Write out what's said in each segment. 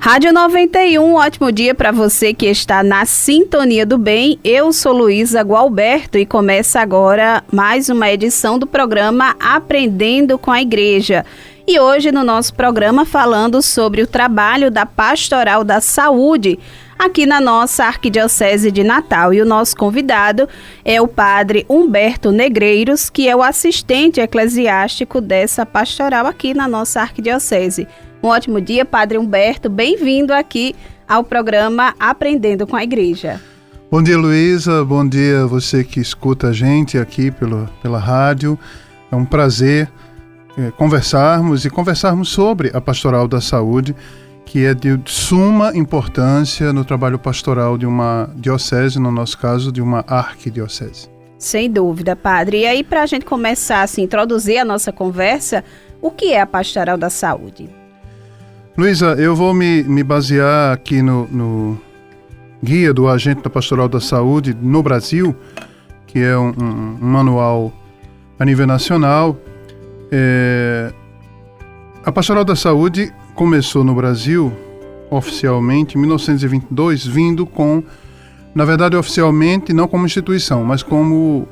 Rádio 91, ótimo dia para você que está na sintonia do bem. Eu sou Luísa Gualberto e começa agora mais uma edição do programa Aprendendo com a Igreja. E hoje no nosso programa falando sobre o trabalho da Pastoral da Saúde aqui na nossa Arquidiocese de Natal. E o nosso convidado é o padre Humberto Negreiros, que é o assistente eclesiástico dessa pastoral aqui na nossa Arquidiocese. Um ótimo dia, Padre Humberto. Bem-vindo aqui ao programa Aprendendo com a Igreja. Bom dia, Luísa. Bom dia a você que escuta a gente aqui pela rádio. É um prazer conversarmos sobre a Pastoral da Saúde, que é de suma importância no trabalho pastoral de uma diocese, no nosso caso, de uma arquidiocese. Sem dúvida, Padre. E aí, para a gente começar a introduzir a nossa conversa, o que é a Pastoral da Saúde? Luísa, eu vou me basear aqui no guia do agente da Pastoral da Saúde no Brasil, que é um manual a nível nacional. A Pastoral da Saúde começou no Brasil oficialmente em 1922, vindo com, na verdade oficialmente não como instituição, mas como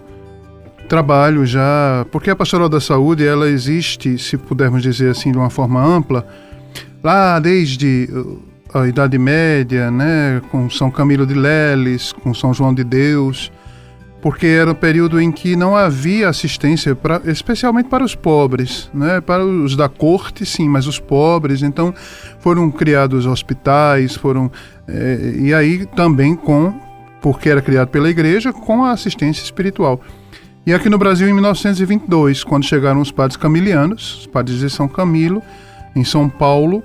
trabalho já, porque a Pastoral da Saúde ela existe, se pudermos dizer assim, de uma forma ampla, lá desde a Idade Média, né, com São Camilo de Leles, com São João de Deus, porque era um período em que não havia assistência, especialmente para os pobres, né, para os da corte sim, mas os pobres, então foram criados hospitais, e aí também porque era criado pela igreja, com a assistência espiritual. E aqui no Brasil, em 1922, quando chegaram os padres camilianos, os padres de São Camilo, em São Paulo,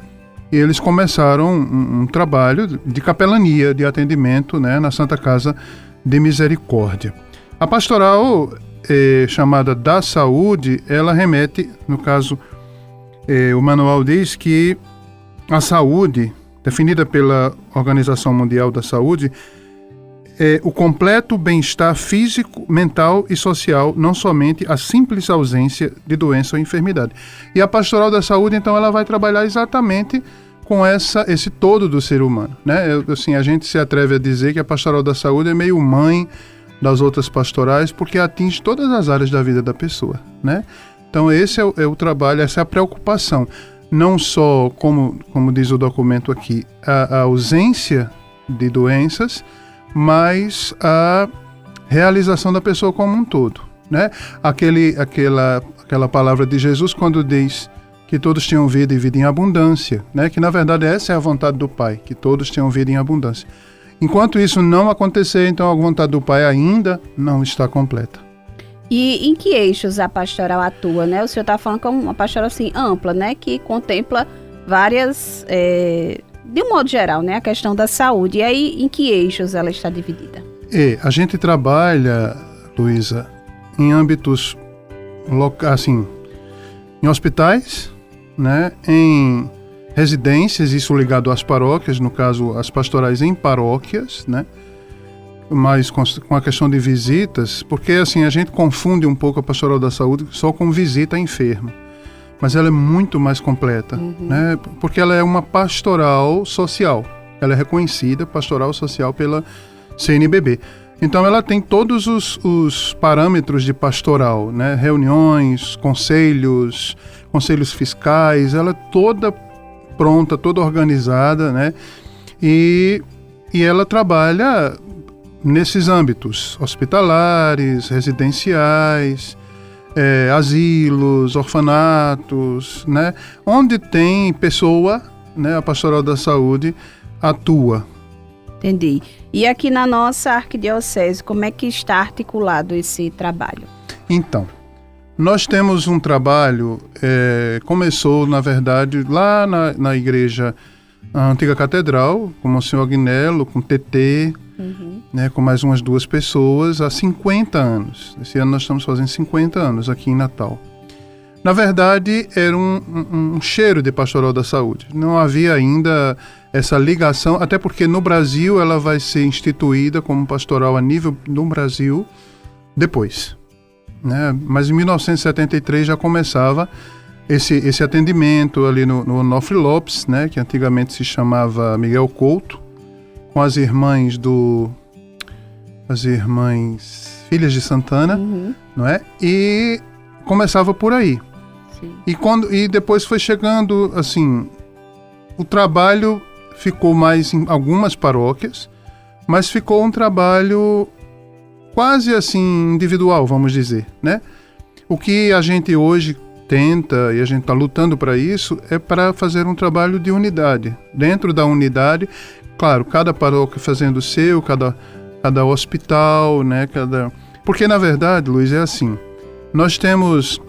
e eles começaram um trabalho de capelania, de atendimento, né, na Santa Casa de Misericórdia. A pastoral chamada da saúde, ela remete, no caso, o manual diz que a saúde, definida pela Organização Mundial da Saúde, é o completo bem-estar físico, mental e social, não somente a simples ausência de doença ou enfermidade. E a Pastoral da Saúde, então, ela vai trabalhar exatamente com esse todo do ser humano, né? Assim, a gente se atreve a dizer que a Pastoral da Saúde é meio mãe das outras pastorais, porque atinge todas as áreas da vida da pessoa, né? Então, esse é o trabalho, essa é a preocupação. Não só, como diz o documento aqui, a ausência de doenças, mas a realização da pessoa como um todo, né? Aquela palavra de Jesus quando diz que todos tinham vida e vida em abundância, né? Que na verdade essa é a vontade do Pai, que todos tenham vida em abundância. Enquanto isso não acontecer, então a vontade do Pai ainda não está completa. E em que eixos a pastoral atua, né? O senhor está falando como uma pastoral assim ampla, né? Que contempla várias de um modo geral, né, a questão da saúde. E aí, em que eixos ela está dividida? A gente trabalha, Luísa, em âmbitos assim, em hospitais, né, em residências, isso ligado às paróquias, no caso, as pastorais em paróquias, né, mas com a questão de visitas, porque assim, a gente confunde um pouco a Pastoral da Saúde só com visita a enfermo. Mas ela é muito mais completa, né? Porque ela é uma pastoral social. Ela é reconhecida pastoral social pela CNBB. Então ela tem todos os parâmetros de pastoral, né? Reuniões, conselhos fiscais, ela é toda pronta, toda organizada, né? E ela trabalha nesses âmbitos hospitalares, residenciais, asilos, orfanatos, né? Onde tem pessoa, né? A Pastoral da Saúde atua. Entendi. E aqui na nossa arquidiocese, como é que está articulado esse trabalho? Então, nós temos um trabalho, começou, na verdade, lá na igreja, a antiga catedral, com o Monsenhor Agnello, com TT, né, com mais umas 2 pessoas, há 50 anos. Esse ano nós estamos fazendo 50 anos aqui em Natal. Na verdade, era um cheiro de Pastoral da Saúde. Não havia ainda essa ligação, até porque no Brasil ela vai ser instituída como pastoral a nível do Brasil depois, né? Mas em 1973 já começava esse atendimento ali no Onofre Lopes, né, que antigamente se chamava Miguel Couto, com as irmãs Filhas de Santana, não é? E começava por aí. Sim. E depois foi chegando, assim, o trabalho ficou mais em algumas paróquias, mas ficou um trabalho quase assim individual, vamos dizer, né? O que a gente hoje tenta, e a gente está lutando para isso, é para fazer um trabalho de unidade. Dentro da unidade, claro, cada paróquia fazendo o seu, cada hospital, né? Porque, na verdade, Luiz, é assim, nós temos,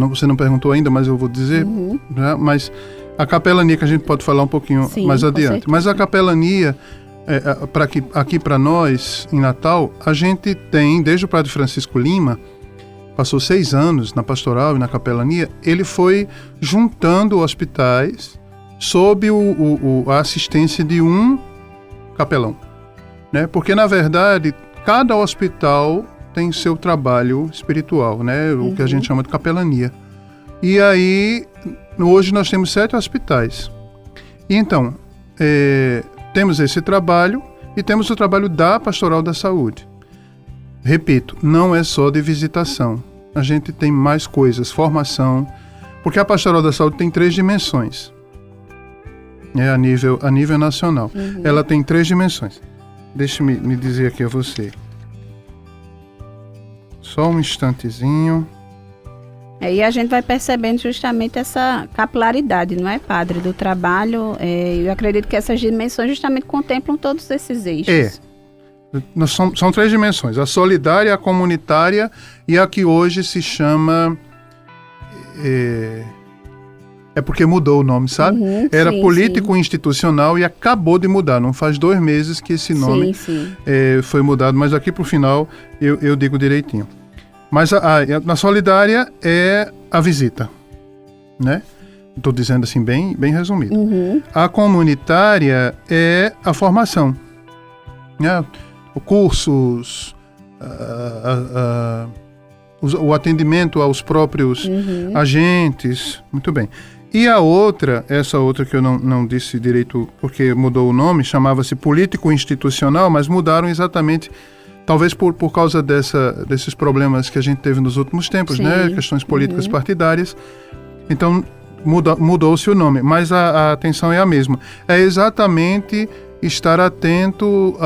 você não perguntou ainda, mas eu vou dizer, né? Mas a capelania, que a gente pode falar um pouquinho mais adiante, mas a capelania, aqui para nós, em Natal, a gente tem, desde o padre Francisco Lima, passou 6 anos na pastoral e na capelania, ele foi juntando hospitais sob a assistência de um capelão, né? Porque, na verdade, cada hospital tem seu trabalho espiritual, né? O que a gente chama de capelania. E aí, hoje nós temos 7 hospitais. E então, temos esse trabalho e temos o trabalho da Pastoral da Saúde. Repito, não é só de visitação. A gente tem mais coisas, formação, porque a Pastoral da Saúde tem 3 dimensões. A nível nacional. Ela tem 3 dimensões. Deixe-me me dizer aqui a você. Só um instantezinho. E a gente vai percebendo justamente essa capilaridade, não é, padre, do trabalho. Eu acredito que essas dimensões justamente contemplam todos esses eixos. São 3 dimensões, a solidária, a comunitária e a que hoje se chama... porque mudou o nome, sabe? Era político-institucional e acabou de mudar, não faz 2 meses que esse nome foi mudado, mas aqui pro final eu digo direitinho. Mas na solidária é a visita, né? Estou dizendo assim bem resumido. A comunitária é a formação, né? Cursos, o atendimento aos próprios agentes, muito bem. E essa outra que eu não disse direito porque mudou o nome, chamava-se político-institucional, mas mudaram exatamente, talvez por causa desses problemas que a gente teve nos últimos tempos, né? Questões políticas partidárias. Então, mudou-se o nome, mas a atenção é a mesma. É exatamente estar atento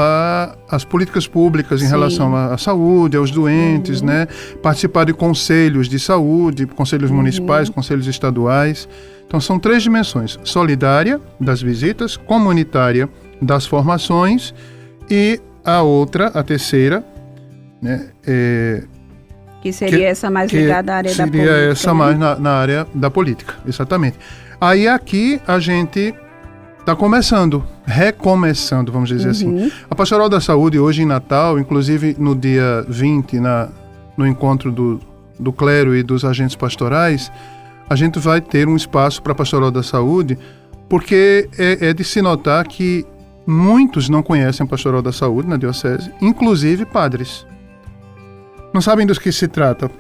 às políticas públicas em relação à saúde, aos doentes, né? Participar de conselhos de saúde, conselhos municipais, conselhos estaduais. Então, são 3 dimensões: solidária, das visitas, comunitária, das formações, e a terceira, né? Que seria essa mais ligada à área da política. Seria essa mais na área da política, exatamente. Aí aqui a gente está recomeçando, vamos dizer assim. A Pastoral da Saúde hoje em Natal, inclusive no dia 20, no encontro do clero e dos agentes pastorais, a gente vai ter um espaço para a Pastoral da Saúde, porque é de se notar que muitos não conhecem a Pastoral da Saúde na diocese, inclusive padres. Não sabem do que se trata,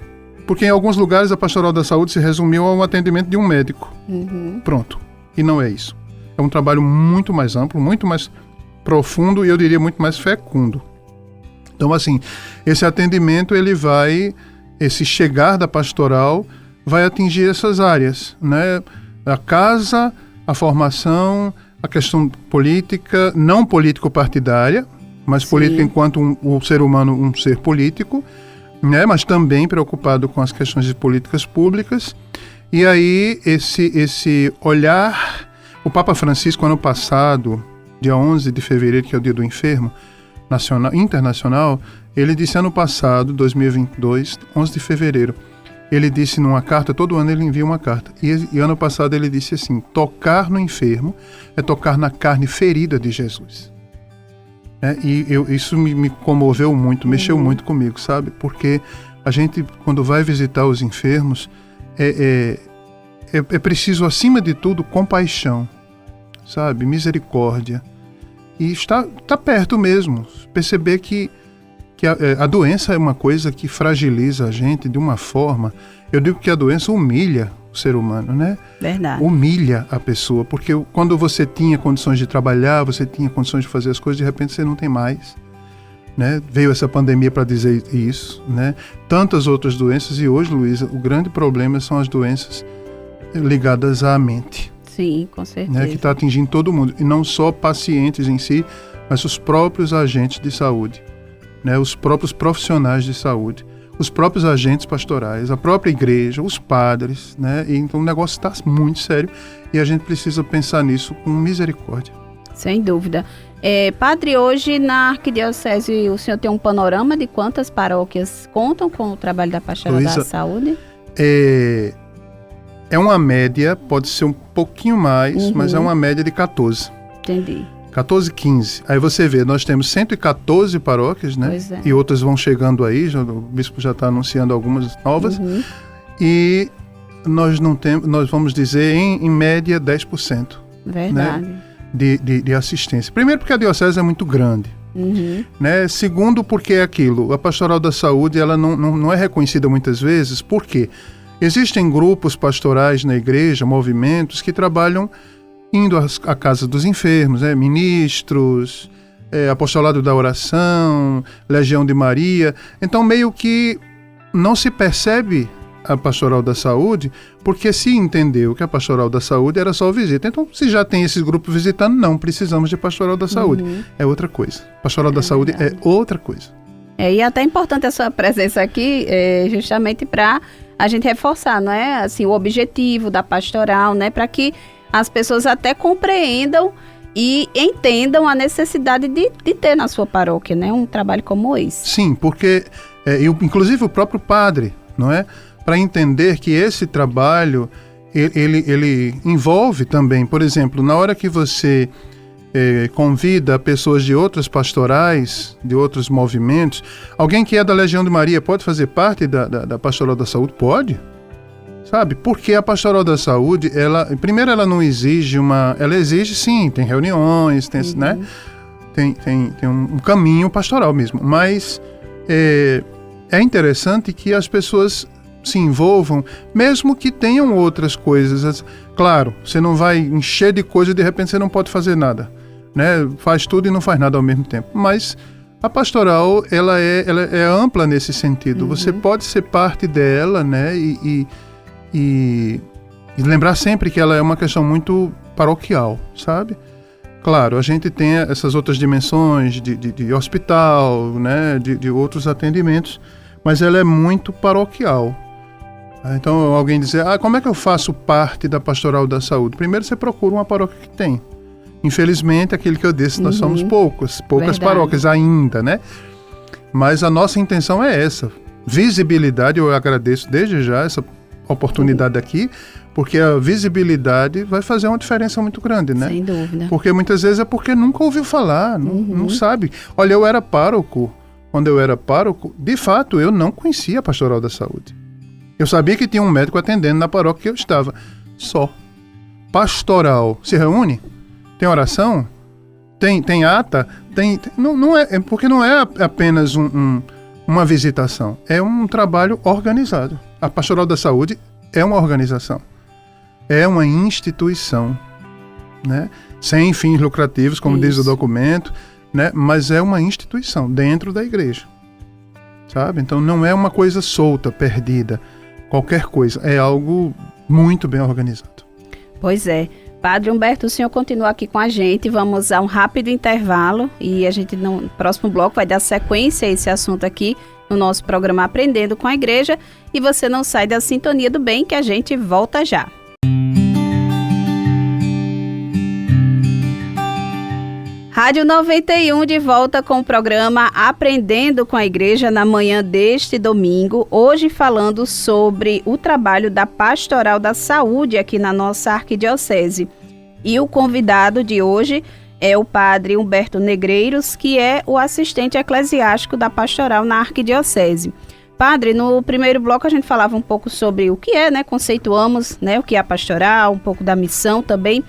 porque em alguns lugares a Pastoral da Saúde se resumiu a um atendimento de um médico. Pronto. E não é isso. É um trabalho muito mais amplo, muito mais profundo e eu diria muito mais fecundo. Então, assim, esse atendimento, esse chegar da pastoral vai atingir essas áreas, né? A casa, a formação, a questão política, não político-partidária, mas política enquanto o ser humano um ser político, né? Mas também preocupado com as questões de políticas públicas. E aí, esse olhar... O Papa Francisco, ano passado, dia 11 de fevereiro, que é o dia do enfermo internacional, ele disse ano passado, 2022, 11 de fevereiro, ele disse numa carta, todo ano ele envia uma carta, e ano passado ele disse assim: tocar no enfermo é tocar na carne ferida de Jesus. Isso me comoveu muito, mexeu muito comigo, sabe? Porque a gente, quando vai visitar os enfermos, é preciso, acima de tudo, compaixão, sabe? Misericórdia. E está perto mesmo. Perceber que a doença é uma coisa que fragiliza a gente de uma forma. Eu digo que a doença humilha o ser humano, né? Verdade. Humilha a pessoa, porque quando você tinha condições de trabalhar, você tinha condições de fazer as coisas, de repente você não tem mais, né? Veio essa pandemia para dizer isso, né? Tantas outras doenças, e hoje, Luísa, o grande problema são as doenças ligadas à mente. Sim, com certeza. Né? Que está atingindo todo mundo, e não só pacientes em si, mas os próprios agentes de saúde, né? Os próprios profissionais de saúde, os próprios agentes pastorais, a própria igreja, os padres, né? E então o negócio está muito sério e a gente precisa pensar nisso com misericórdia. Sem dúvida. Padre, hoje na Arquidiocese o senhor tem um panorama de quantas paróquias contam com o trabalho da Pastoral da Saúde? É uma média, pode ser um pouquinho mais, mas é uma média de 14. Entendi. 14, 15. Aí você vê, nós temos 114 paróquias, né? Pois é. E outras vão chegando aí, o bispo já está anunciando algumas novas. E nós não temos, nós vamos dizer, em média, 10%. Verdade. Né? De assistência. Primeiro porque a diocese é muito grande. Né? Segundo porque é aquilo, a Pastoral da Saúde ela não é reconhecida muitas vezes. Por quê? Existem grupos pastorais na igreja, movimentos que trabalham indo à casa dos enfermos, né? Ministros, apostolado da oração, Legião de Maria. Então meio que não se percebe a Pastoral da Saúde, porque se entendeu que a Pastoral da Saúde era só visita. Então, se já tem esses grupos visitando, não precisamos de Pastoral da Saúde. É outra coisa. Pastoral da Saúde é outra coisa. E é até importante a sua presença aqui, justamente para a gente reforçar, não é? Assim, o objetivo da pastoral, né? Para que as pessoas até compreendam e entendam a necessidade de ter na sua paróquia, né? Um trabalho como esse. Sim, porque, inclusive o próprio padre, não é? Para entender que esse trabalho, ele envolve também, por exemplo, na hora que você convida pessoas de outras pastorais, de outros movimentos, alguém que é da Legião de Maria pode fazer parte da Pastoral da Saúde? Pode, sabe? Porque a Pastoral da Saúde, primeiro ela não exige ela exige sim, tem reuniões, tem, né? Tem um caminho pastoral mesmo, mas é interessante que as pessoas se envolvam, mesmo que tenham outras coisas. Claro, você não vai encher de coisa e de repente você não pode fazer nada, né? Faz tudo e não faz nada ao mesmo tempo. Mas a pastoral, ela é ampla nesse sentido. Você pode ser parte dela, né? E lembrar sempre que ela é uma questão muito paroquial, sabe? Claro, a gente tem essas outras dimensões de hospital, né? De outros atendimentos, mas ela é muito paroquial. Então, alguém dizer, como é que eu faço parte da Pastoral da Saúde? Primeiro, você procura uma paróquia que tem. Infelizmente, aquilo que eu disse, nós somos poucas paróquias ainda, né? Mas a nossa intenção é essa. Visibilidade, eu agradeço desde já essa oportunidade aqui, porque a visibilidade vai fazer uma diferença muito grande, né? Sem dúvida. Porque muitas vezes é porque nunca ouviu falar, não sabe. Olha, eu era pároco, quando eu era pároco, de fato, eu não conhecia a Pastoral da Saúde. Eu sabia que tinha um médico atendendo na paróquia que eu estava. Só. Pastoral. Se reúne? Tem oração? Tem ata? Não é, porque não é apenas uma visitação. É um trabalho organizado. A Pastoral da Saúde é uma organização. É uma instituição, né? Sem fins lucrativos, como diz o documento, né? Mas é uma instituição dentro da igreja. Sabe? Então não é uma coisa solta, perdida. Qualquer coisa, é algo muito bem organizado. Pois é. Padre Humberto, o senhor continua aqui com a gente, vamos a um rápido intervalo e a gente no próximo bloco vai dar sequência a esse assunto aqui no nosso programa Aprendendo com a Igreja, e você não sai da sintonia do bem que a gente volta já. Rádio 91 de volta com o programa Aprendendo com a Igreja na manhã deste domingo, hoje falando sobre o trabalho da Pastoral da Saúde aqui na nossa arquidiocese. E o convidado de hoje é o padre Humberto Negreiros, que é o assistente eclesiástico da Pastoral na arquidiocese. Padre, no primeiro bloco a gente falava um pouco sobre o que é, né? Conceituamos, né? O que é a pastoral, um pouco da missão também.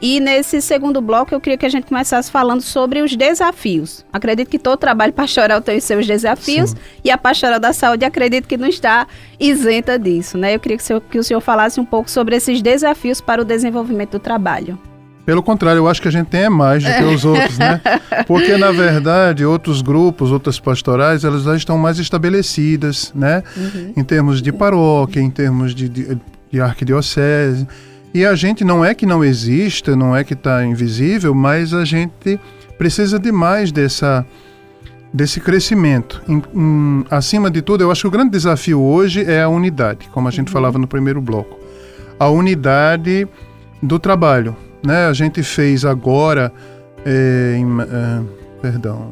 E nesse segundo bloco eu queria que a gente começasse falando sobre os desafios. Acredito que todo trabalho pastoral tem os seus desafios. Sim. E a Pastoral da Saúde acredito que não está isenta disso, né? Eu queria que o senhor falasse um pouco sobre esses desafios para o desenvolvimento do trabalho. Pelo contrário, eu acho que a gente tem mais do que os outros, né? Porque, na verdade, outros grupos, outras pastorais, elas já estão mais estabelecidas, né? Em termos de paróquia, em termos de arquidiocese. E a gente não é que não exista, não é que está invisível, mas a gente precisa de mais desse crescimento. Acima de tudo, eu acho que o grande desafio hoje é a unidade, como a gente falava no primeiro bloco. A unidade do trabalho. Né, a gente fez agora,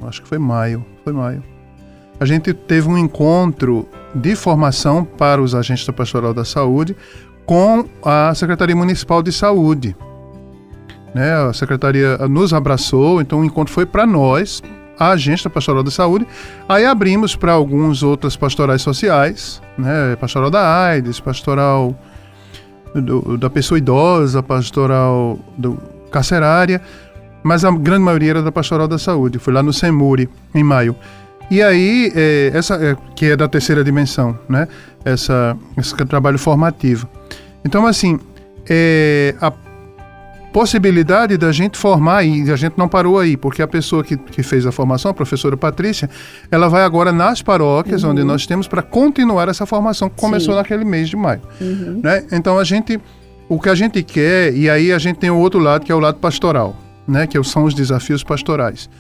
acho que foi maio. A gente teve um encontro de formação para os agentes da Pastoral da Saúde com a Secretaria Municipal de Saúde. Né, a Secretaria nos abraçou, então o encontro foi para nós, a agente da Pastoral da Saúde. Aí abrimos para alguns outras pastorais sociais, né, Pastoral da AIDS, Pastoral da pessoa idosa, pastoral carcerária, mas a grande maioria era da Pastoral da Saúde. Foi lá no Semuri, em maio. E aí, essa que é da terceira dimensão, né? Esse trabalho formativo. Então, assim, a possibilidade da gente formar, e a gente não parou aí, porque a pessoa que fez a formação, a professora Patrícia, ela vai agora nas paróquias, onde nós temos, para continuar essa formação que começou naquele mês de maio. Né? Então, o que a gente quer, e aí a gente tem o outro lado, que é o lado pastoral, né? Que são os desafios pastorais.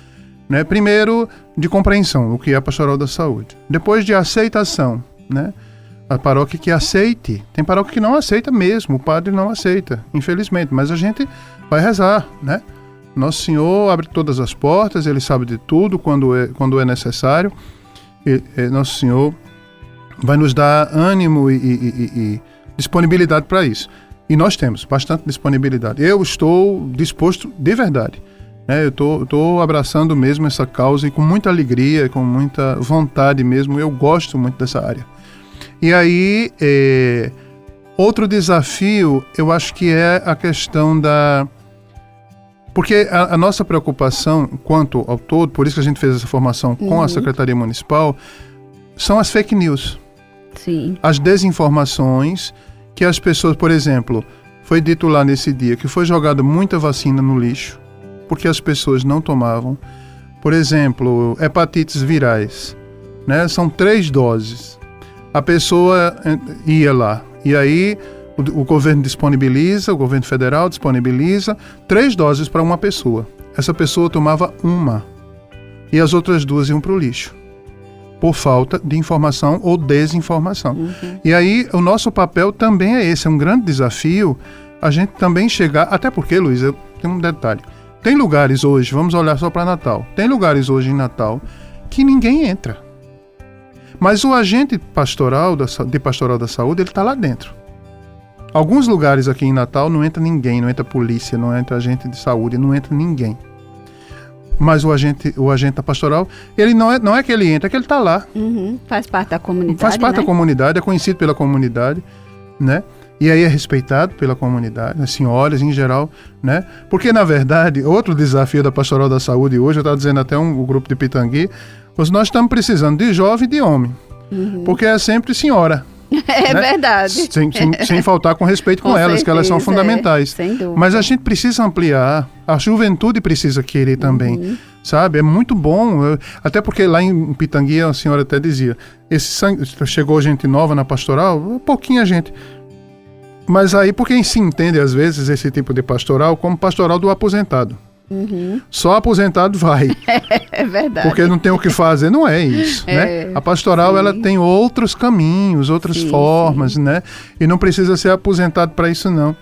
Né? Primeiro, de compreensão, o que é a Pastoral da Saúde. Depois, de aceitação, né? A paróquia que aceite. Tem paróquia que não aceita mesmo, o padre não aceita, infelizmente, mas a gente vai rezar, né? Nosso Senhor abre todas as portas, Ele sabe de tudo quando é necessário. Nosso Senhor vai nos dar ânimo e disponibilidade para isso. E nós temos bastante disponibilidade. Eu estou disposto de verdade. Né? Eu estou abraçando mesmo essa causa e com muita alegria, com muita vontade mesmo. Eu gosto muito dessa área. E aí, outro desafio, eu acho que é a questão da... Porque a nossa preocupação quanto ao todo, por isso que a gente fez essa formação com a Secretaria Municipal, são as fake news. Sim. As desinformações que as pessoas, por exemplo, foi dito lá nesse dia que foi jogada muita vacina no lixo, porque as pessoas não tomavam. Por exemplo, hepatites virais, né? São 3 doses. A pessoa ia lá, e aí o governo disponibiliza, o governo federal disponibiliza 3 doses para uma pessoa. Essa pessoa tomava uma, e as outras 2 iam para o lixo, por falta de informação ou desinformação. E aí o nosso papel também é esse, é um grande desafio, a gente também chegar, até porque, Luiz, eu tenho um detalhe, tem lugares hoje, vamos olhar só para Natal, tem lugares hoje em Natal que ninguém entra. Mas o agente pastoral de Pastoral da Saúde, ele está lá dentro. Alguns lugares aqui em Natal não entra ninguém, não entra polícia, não entra agente de saúde, não entra ninguém. Mas o agente da pastoral, ele não é que ele entra, é que ele está lá. Faz parte da comunidade, Faz parte da comunidade, é conhecido pela comunidade, né? E aí é respeitado pela comunidade, as senhoras em geral, né? Porque, na verdade, outro desafio da Pastoral da Saúde hoje, eu estava dizendo até o grupo de Pitangui, nós estamos precisando de jovem e de homem, porque é sempre senhora. É, né? Verdade. Sem faltar com respeito com elas, certeza, que elas são fundamentais. Sem dúvida. Mas a gente precisa ampliar, a juventude precisa querer também, sabe? É muito bom, até porque lá em Pitangui a senhora até dizia, chegou gente nova na pastoral, pouquinha gente. Mas aí, porque se entende às vezes esse tipo de pastoral como pastoral do aposentado. Só aposentado vai. É verdade. Porque não tem o que fazer, não é isso, né? A pastoral, ela tem outros caminhos, outras formas, né? E não precisa ser aposentado para isso, não.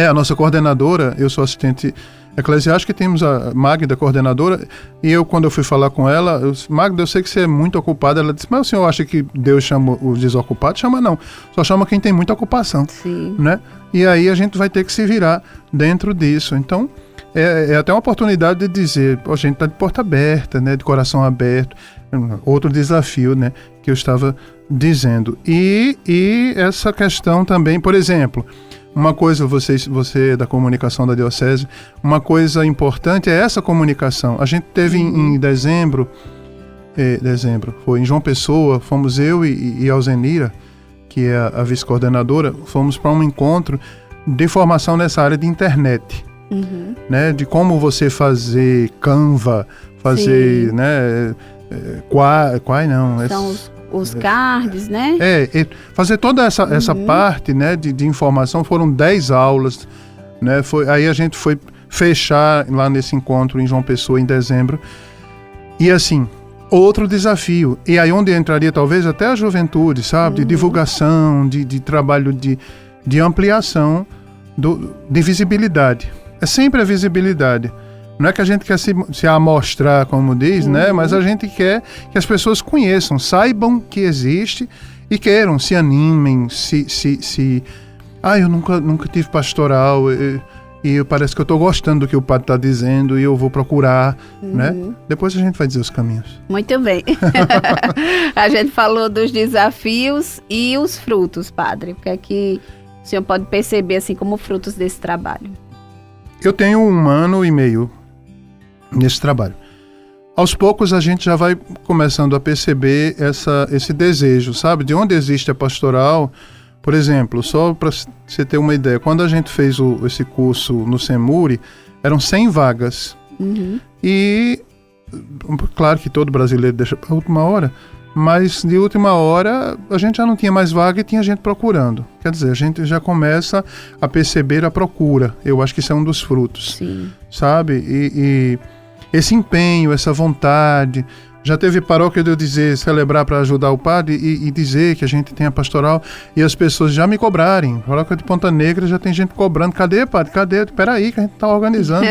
A nossa coordenadora, eu sou assistente eclesiástica, temos a Magda, coordenadora, e quando eu fui falar com ela, Magda, eu sei que você é muito ocupada. Ela disse, mas o senhor acha que Deus chama os desocupados? Chama não, só chama quem tem muita ocupação, né? E aí a gente vai ter que se virar dentro disso. Então, é até uma oportunidade de dizer, a gente está de porta aberta, né, de coração aberto, outro desafio, né, que eu estava dizendo. E essa questão também, por exemplo, Uma coisa, você da comunicação da diocese, uma coisa importante é essa comunicação. A gente teve em dezembro, foi em João Pessoa, fomos eu e Alzenira, que é a vice-coordenadora, fomos para um encontro de formação nessa área de internet, né? De como você fazer Canva, fazer, né? São os cards, né? Fazer toda essa parte, né, de informação. Foram 10 aulas, né? Aí a gente foi fechar lá nesse encontro em João Pessoa em dezembro. E assim, outro desafio. E aí onde entraria talvez até a juventude, sabe? De divulgação, de trabalho de ampliação, de visibilidade. É sempre a visibilidade. Não é que a gente quer se amostrar, como diz, né? Mas a gente quer que as pessoas conheçam, saibam que existe e queiram, se animem, eu nunca tive pastoral e parece que eu estou gostando do que o padre está dizendo e eu vou procurar, né? Depois a gente vai dizer os caminhos. Muito bem. A gente falou dos desafios e os frutos, padre. O que é que o senhor pode perceber assim como frutos desse trabalho? Eu tenho 1 ano e meio nesse trabalho. Aos poucos a gente já vai começando a perceber esse desejo, sabe? De onde existe a pastoral, por exemplo, só para você ter uma ideia, quando a gente fez esse curso no Semuri, eram 100 vagas. E, claro que todo brasileiro deixa para a última hora, mas de última hora a gente já não tinha mais vaga e tinha gente procurando. Quer dizer, a gente já começa a perceber a procura. Eu acho que isso é um dos frutos. Sim. Sabe? E esse empenho, essa vontade. Já teve paróquia de eu celebrar para ajudar o padre e dizer que a gente tem a pastoral e as pessoas já me cobrarem. Paróquia de Ponta Negra já tem gente cobrando. Cadê, padre? Cadê? Peraí, que a gente está organizando.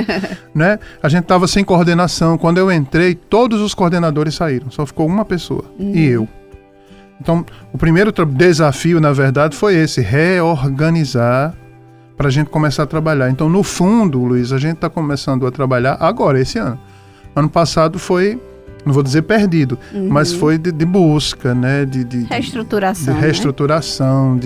Né? A gente estava sem coordenação. Quando eu entrei, todos os coordenadores saíram. Só ficou uma pessoa. E eu. Então, o primeiro desafio, na verdade, foi esse. Reorganizar para a gente começar a trabalhar. Então, no fundo, Luiz, a gente está começando a trabalhar agora, esse ano. Ano passado foi, não vou dizer perdido, mas foi de busca, né? De reestruturação. De reestruturação,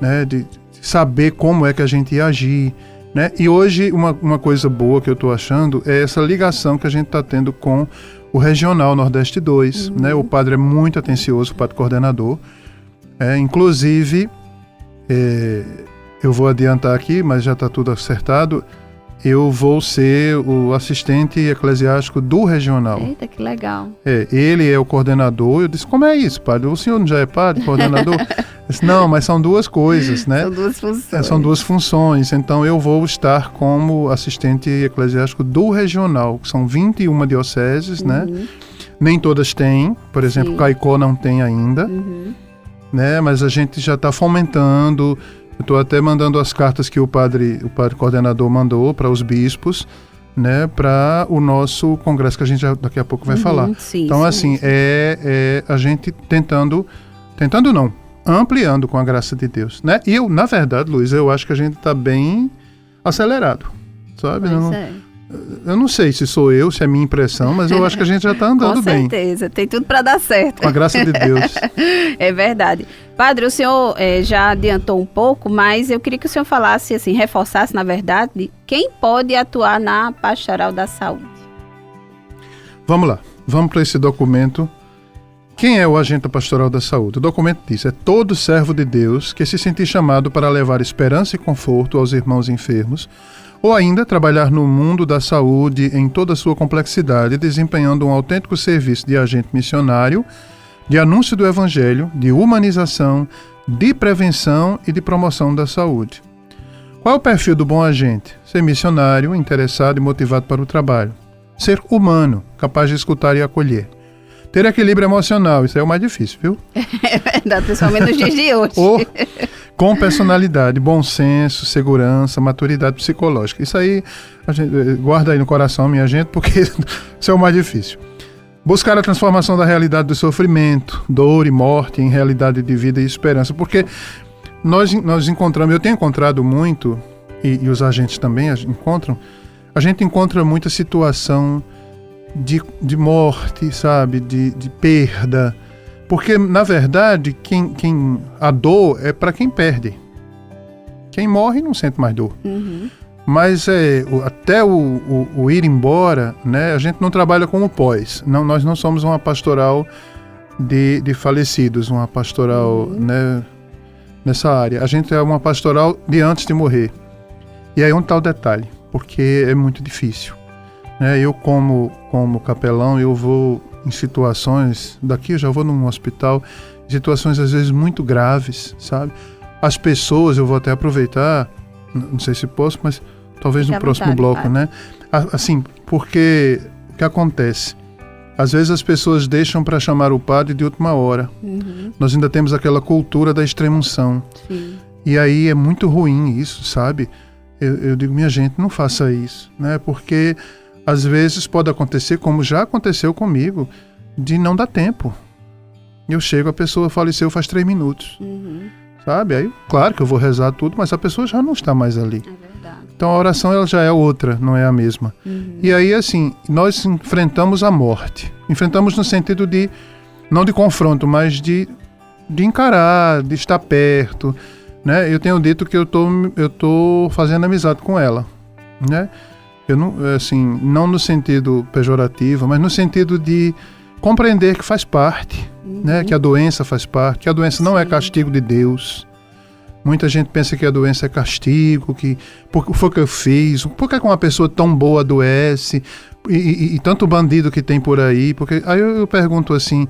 né? de saber como é que a gente ia agir. Né? E hoje, uma coisa boa que eu estou achando é essa ligação que a gente está tendo com o Regional Nordeste 2. Né? O padre é muito atencioso, o padre coordenador. Inclusive, eu vou adiantar aqui, mas já está tudo acertado. Eu vou ser o assistente eclesiástico do regional. Eita, que legal. Ele é o coordenador. Eu disse, como é isso, padre? O senhor não já é padre, coordenador? Eu disse, não, mas são 2 coisas, né? São 2 funções. São 2 funções. Então, eu vou estar como assistente eclesiástico do regional, que são 21 dioceses, né? Nem todas têm. Por exemplo, Caicó não tem ainda. Né? Mas a gente já está fomentando. Eu estou até mandando as cartas que o padre coordenador mandou para os bispos, né, para o nosso congresso, que a gente já daqui a pouco vai falar. Sim, então, assim, a gente tentando não, ampliando com a graça de Deus. Né? E eu, na verdade, Luiz, eu acho que a gente está bem acelerado, sabe? Eu não sei se sou eu, se é minha impressão, mas eu acho que a gente já está andando bem. Com certeza, tem tudo para dar certo. Com a graça de Deus. É verdade. Padre, o senhor já adiantou um pouco, mas eu queria que o senhor falasse, assim, reforçasse, na verdade, quem pode atuar na Pastoral da Saúde. Vamos lá, vamos para esse documento. Quem é o agente da Pastoral da Saúde? O documento diz, é todo servo de Deus que se sentir chamado para levar esperança e conforto aos irmãos enfermos, ou ainda trabalhar no mundo da saúde em toda a sua complexidade, desempenhando um autêntico serviço de agente missionário, de anúncio do Evangelho, de humanização, de prevenção e de promoção da saúde. Qual é o perfil do bom agente? Ser missionário, interessado e motivado para o trabalho. Ser humano, capaz de escutar e acolher. Ter equilíbrio emocional, isso é o mais difícil, viu? É verdade, principalmente nos dias de hoje. Com personalidade, bom senso, segurança, maturidade psicológica. Isso aí, a gente, guarda aí no coração, minha gente, porque isso é o mais difícil. Buscar a transformação da realidade do sofrimento, dor e morte em realidade de vida e esperança. Porque nós encontramos, eu tenho encontrado muito, e os agentes também encontram, a gente encontra muita situação de morte, sabe, de perda, porque na verdade a dor é para quem perde, Quem morre não sente mais dor. Mas até o ir embora, né, a gente não trabalha com o pós. Não, nós não somos uma pastoral de falecidos, uma pastoral, né, nessa área. A gente é uma pastoral de antes de morrer. E aí um tal detalhe, porque é muito difícil. Né? Eu, como capelão, eu vou em situações, daqui eu já vou num hospital, situações às vezes muito graves, sabe? As pessoas, eu vou até aproveitar, não sei se posso, mas talvez no próximo bloco, né? Assim, porque o que acontece? Às vezes as pessoas deixam para chamar o padre de última hora. Nós ainda temos aquela cultura da extrema-unção. E aí é muito ruim isso, sabe? Eu digo, minha gente, não faça isso, né? Porque às vezes pode acontecer, como já aconteceu comigo, de não dar tempo. Eu chego, a pessoa faleceu faz 3 minutos. Sabe? Aí, claro que eu vou rezar tudo, mas a pessoa já não está mais ali. É verdade. Então a oração ela já é outra, não é a mesma. E aí, assim, nós enfrentamos a morte. Enfrentamos no sentido de, não de confronto, mas de encarar, de estar perto. Né? Eu tenho dito que eu tô fazendo amizade com ela, né? Eu não, assim, não no sentido pejorativo, mas no sentido de compreender que faz parte, né? Que a doença faz parte, que a doença não é castigo de Deus. Muita gente pensa que a doença é castigo, que porque foi o que eu fiz, por que uma pessoa tão boa adoece, e tanto bandido que tem por aí, porque aí eu pergunto assim,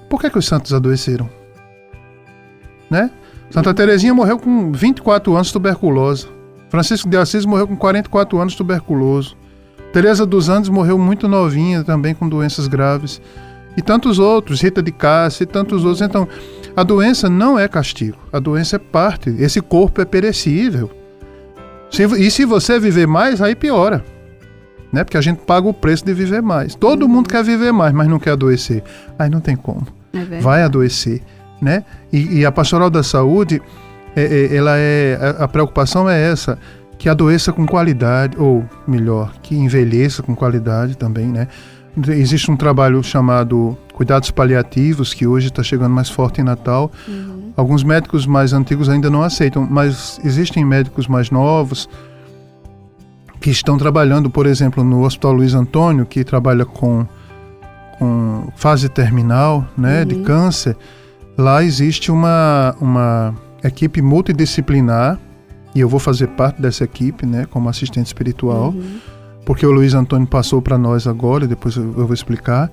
por que os santos adoeceram? Né? Santa Teresinha morreu com 24 anos tuberculosa. Francisco de Assis morreu com 44 anos tuberculoso. Teresa dos Andes morreu muito novinha também com doenças graves. E tantos outros, Rita de Cássia e tantos outros. Então, a doença não é castigo. A doença é parte. Esse corpo é perecível. E se você viver mais, aí piora. Né? Porque a gente paga o preço de viver mais. Todo mundo quer viver mais, mas não quer adoecer. Aí não tem como. Vai adoecer. Né? E a pastoral da saúde, a preocupação é essa, que adoeça com qualidade, ou melhor, que envelheça com qualidade também, né? Existe um trabalho chamado Cuidados Paliativos, que hoje está chegando mais forte em Natal. Alguns médicos mais antigos ainda não aceitam, mas existem médicos mais novos que estão trabalhando, por exemplo, no Hospital Luiz Antônio, que trabalha com fase terminal, né, de câncer. Lá existe uma equipe multidisciplinar, e eu vou fazer parte dessa equipe, né, como assistente espiritual, porque o Luiz Antônio passou para nós agora, e depois eu vou explicar.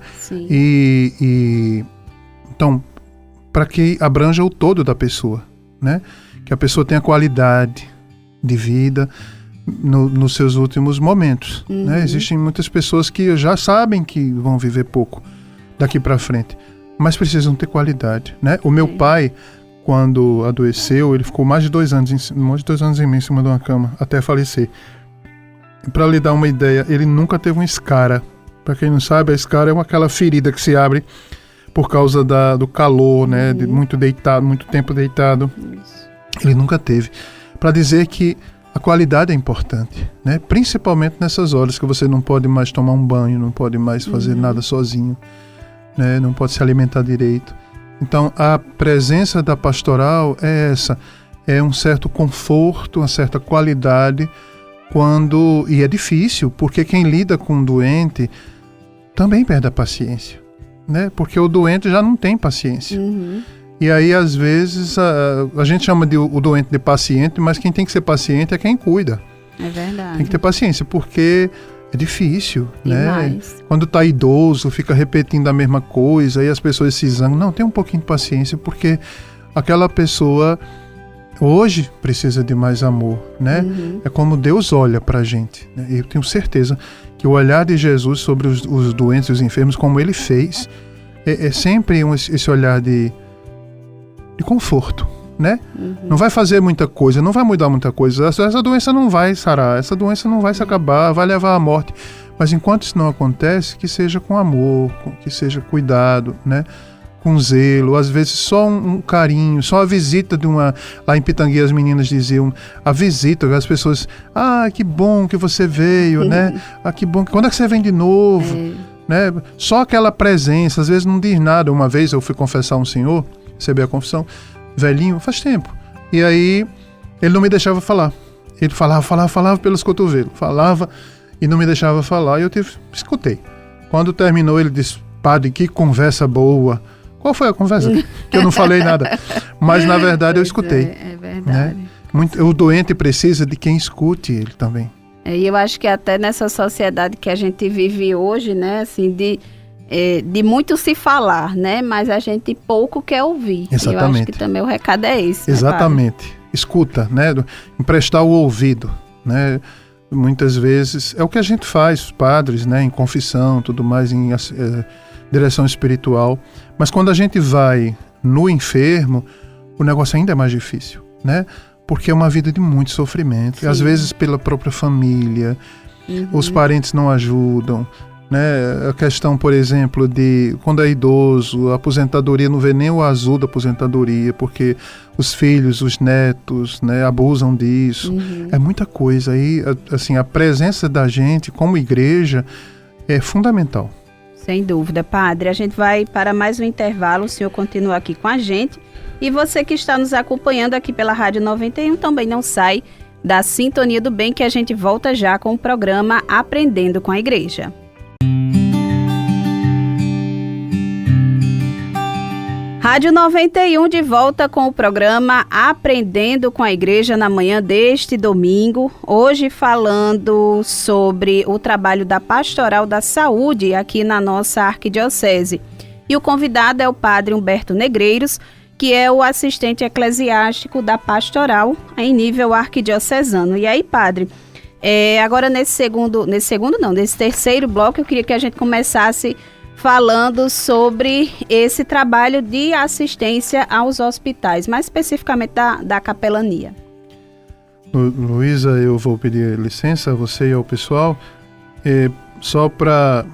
Então, para que abranja o todo da pessoa, né, que a pessoa tenha qualidade de vida nos seus últimos momentos. Né? Existem muitas pessoas que já sabem que vão viver pouco daqui para frente, mas precisam ter qualidade, né? O meu pai, quando adoeceu, ele ficou mais de 2 anos e meio em cima de uma cama, até falecer. Para lhe dar uma ideia, ele nunca teve uma escara. Para quem não sabe, a escara é aquela ferida que se abre por causa do calor, né? De muito tempo deitado. Ele nunca teve. Para dizer que a qualidade é importante, né? Principalmente nessas horas que você não pode mais tomar um banho, não pode mais fazer nada sozinho. Né, não pode se alimentar direito. Então a presença da pastoral é essa, é um certo conforto, uma certa qualidade e é difícil, porque quem lida com um doente também perde a paciência, né? Porque o doente já não tem paciência. E aí às vezes a gente chama o doente de paciente, mas quem tem que ser paciente é quem cuida. É verdade. Tem que ter paciência, porque é difícil, né? Quando tá idoso, fica repetindo a mesma coisa, e as pessoas se zangam. Não, tem um pouquinho de paciência, porque aquela pessoa hoje precisa de mais amor, né? É como Deus olha pra gente, né? Eu tenho certeza que o olhar de Jesus sobre os doentes e os enfermos, como ele fez, é sempre esse olhar de conforto, né? Não vai fazer muita coisa, não vai mudar muita coisa. Essa doença não vai sarar, essa doença não vai se acabar, vai levar à morte. Mas enquanto isso não acontece, que seja com amor, que seja cuidado, né? Com zelo, às vezes só um carinho, só a visita de uma... Lá em Pitangui as meninas diziam, a visita, as pessoas, que bom que você veio, né? Que bom, quando é que você vem de novo? Né? Só aquela presença, às vezes não diz nada. Uma vez eu fui confessar um senhor, recebi a confissão, velhinho, faz tempo. E aí ele não me deixava falar. Ele falava pelos cotovelos, falava e não me deixava falar, e eu escutei. Quando terminou, ele disse: padre, que conversa boa. Qual foi a conversa? Que eu não falei nada. Mas, na verdade, eu escutei. É verdade. Né? O doente precisa de quem escute ele também. E eu acho que até nessa sociedade que a gente vive hoje, né, assim, de muito se falar, né, mas a gente pouco quer ouvir. Exatamente. Eu acho que também o recado é esse. Exatamente. Né, escuta, né, emprestar o ouvido, né, muitas vezes é o que a gente faz, os padres, né, em confissão, tudo mais, em direção espiritual, mas quando a gente vai no enfermo, o negócio ainda é mais difícil, né, porque é uma vida de muito sofrimento, e às vezes pela própria família, os parentes não ajudam, né? A questão, por exemplo, de quando é idoso, a aposentadoria não vê nem o azul da aposentadoria, porque os filhos, os netos, né, abusam disso. É muita coisa. Aí, assim, a presença da gente como igreja é fundamental. Sem dúvida, padre. A gente vai para mais um intervalo, o senhor continua aqui com a gente. E você que está nos acompanhando aqui pela Rádio 91 também não sai da Sintonia do Bem, que a gente volta já com o programa Aprendendo com a Igreja. Rádio 91 de volta com o programa Aprendendo com a Igreja na manhã deste domingo. Hoje falando sobre o trabalho da Pastoral da Saúde aqui na nossa arquidiocese. E o convidado é o padre Humberto Negreiros, que é o assistente eclesiástico da Pastoral em nível arquidiocesano. E aí, padre, agora nesse terceiro bloco, eu queria que a gente começasse falando sobre esse trabalho de assistência aos hospitais, mais especificamente da capelania. Luísa, eu vou pedir licença a você e ao pessoal, só para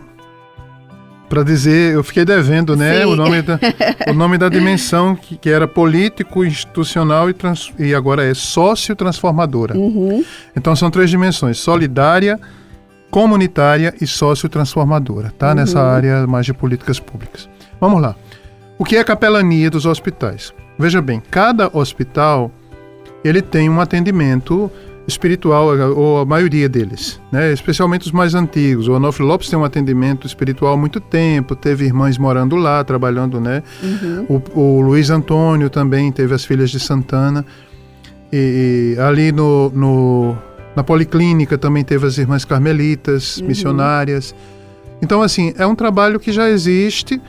dizer, eu fiquei devendo, né, o nome da dimensão que era político, institucional e agora é sócio-transformadora. Então são 3 dimensões: solidária, comunitária e sócio-transformadora, tá? Nessa área mais de políticas públicas. Vamos lá. O que é a capelania dos hospitais? Veja bem, cada hospital, ele tem um atendimento espiritual, ou a maioria deles, né? Especialmente os mais antigos. O Onofre Lopes tem um atendimento espiritual há muito tempo, teve irmãs morando lá, trabalhando, né? O Luiz Antônio também teve as Filhas de Santana, e ali na Policlínica também teve as Irmãs Carmelitas, missionárias. Então, assim, é um trabalho que já existe,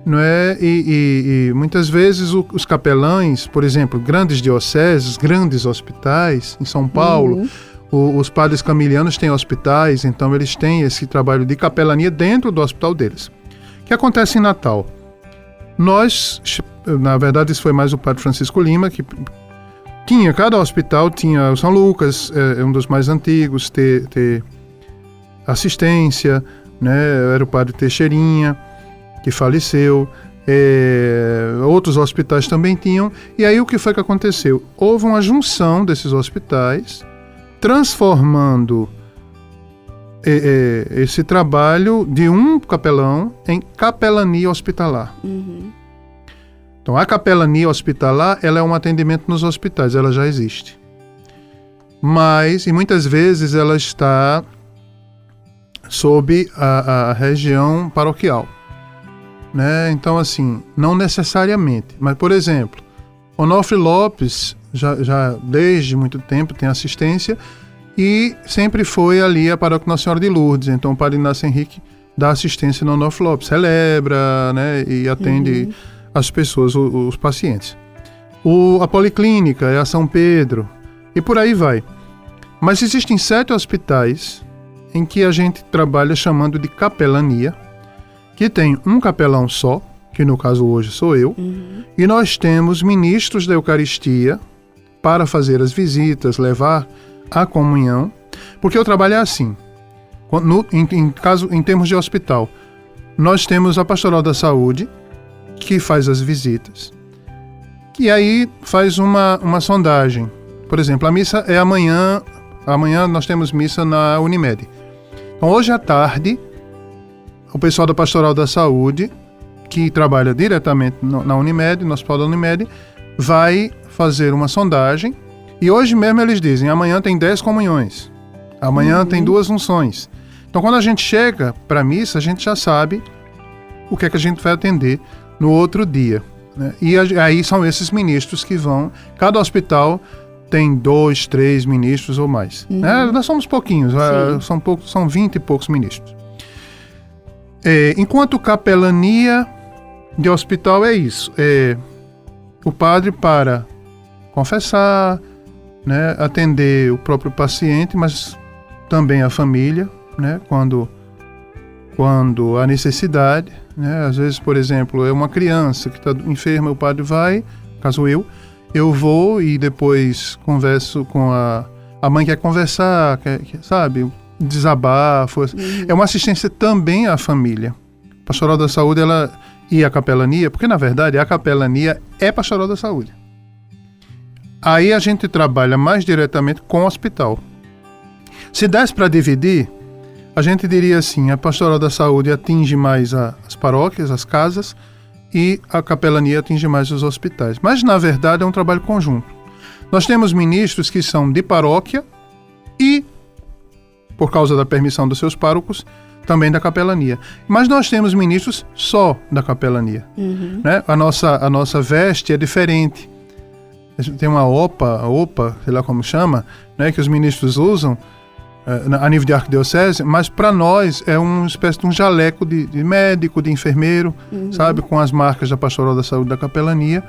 não é? E muitas vezes os capelães, por exemplo, grandes dioceses, grandes hospitais, em São Paulo, os padres camilianos têm hospitais, então eles têm esse trabalho de capelania dentro do hospital deles. O que acontece em Natal? Nós, na verdade, isso foi mais o padre Francisco Lima, que cada hospital tinha, o São Lucas é um dos mais antigos, ter assistência, né? Era o padre Teixeirinha, que faleceu, outros hospitais também tinham, e aí o que foi que aconteceu? Houve uma junção desses hospitais, transformando esse trabalho de um capelão em capelania hospitalar. Então, a capelania hospitalar, ela é um atendimento nos hospitais, ela já existe. Mas, e muitas vezes, ela está sob a região paroquial, né? Então, assim, não necessariamente. Mas, por exemplo, Onofre Lopes, já desde muito tempo, tem assistência e sempre foi ali a paróquia Nossa Senhora de Lourdes. Então, o padre Inácio Henrique dá assistência no Onofre Lopes, celebra, né? E atende as pessoas, os pacientes. A Policlínica é a São Pedro, e por aí vai. Mas existem 7 hospitais em que a gente trabalha chamando de capelania, que tem um capelão só, que no caso hoje sou eu, e nós temos ministros da Eucaristia para fazer as visitas, levar a comunhão, porque o trabalho é assim. Em termos de hospital, nós temos a Pastoral da Saúde, que faz as visitas, e aí faz uma sondagem. Por exemplo, a missa é amanhã nós temos missa na Unimed. Então, hoje à tarde, o pessoal da Pastoral da Saúde, que trabalha diretamente na Unimed, no Hospital da Unimed, vai fazer uma sondagem E hoje mesmo eles dizem, amanhã tem 10 comunhões, amanhã tem 2 unções. Então quando a gente chega para a missa, a gente já sabe o que é que a gente vai atender no outro dia, né? E aí são esses ministros que vão, cada hospital tem 2, 3 ministros ou mais. Né? Nós somos pouquinhos, são 20 e poucos ministros. Enquanto capelania de hospital é isso, o padre para confessar, né, atender o próprio paciente, mas também a família, né, quando há necessidade, né, às vezes, por exemplo, é uma criança que está enferma, o padre vai, caso eu vou e depois converso com a mãe, quer conversar, sabe, desabafo. É uma assistência também à família. Pastoral da Saúde, ela e a capelania, porque na verdade a capelania é pastoral da saúde. Aí a gente trabalha mais diretamente com o hospital. Se desse para dividir, a gente diria assim, a pastoral da saúde atinge mais as paróquias, as casas, e a capelania atinge mais os hospitais. Mas na verdade é um trabalho conjunto. Nós temos ministros que são de paróquia e, por causa da permissão dos seus párocos, também da capelania. Mas nós temos ministros só da capelania. Né? A nossa veste é diferente. Tem uma OPA, sei lá como chama, né, que os ministros usam a nível de arquidiocese, mas para nós é uma espécie de um jaleco de médico, de enfermeiro, sabe, com as marcas da Pastoral da Saúde da capelania.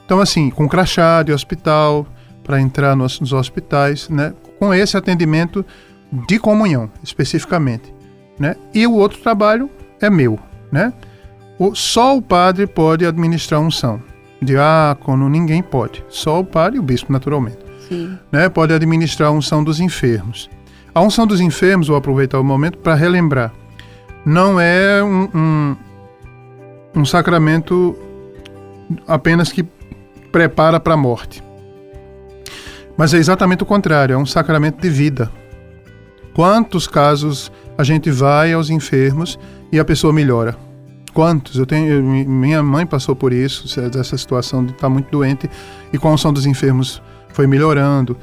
Então, assim, com crachá de hospital, para entrar nos hospitais, né, com esse atendimento de comunhão, especificamente. Né? E o outro trabalho é meu. Né? Só o padre pode administrar unção. Diácono, ninguém pode. Só o padre e o bispo, naturalmente. Sim. Né? Pode administrar a unção dos enfermos. A unção dos enfermos, vou aproveitar o momento para relembrar, não é um sacramento apenas que prepara para a morte. Mas é exatamente o contrário, é um sacramento de vida. Quantos casos a gente vai aos enfermos e a pessoa melhora? Quantos? Minha mãe passou por isso, essa situação de estar muito doente, e com a unção dos enfermos foi melhorando.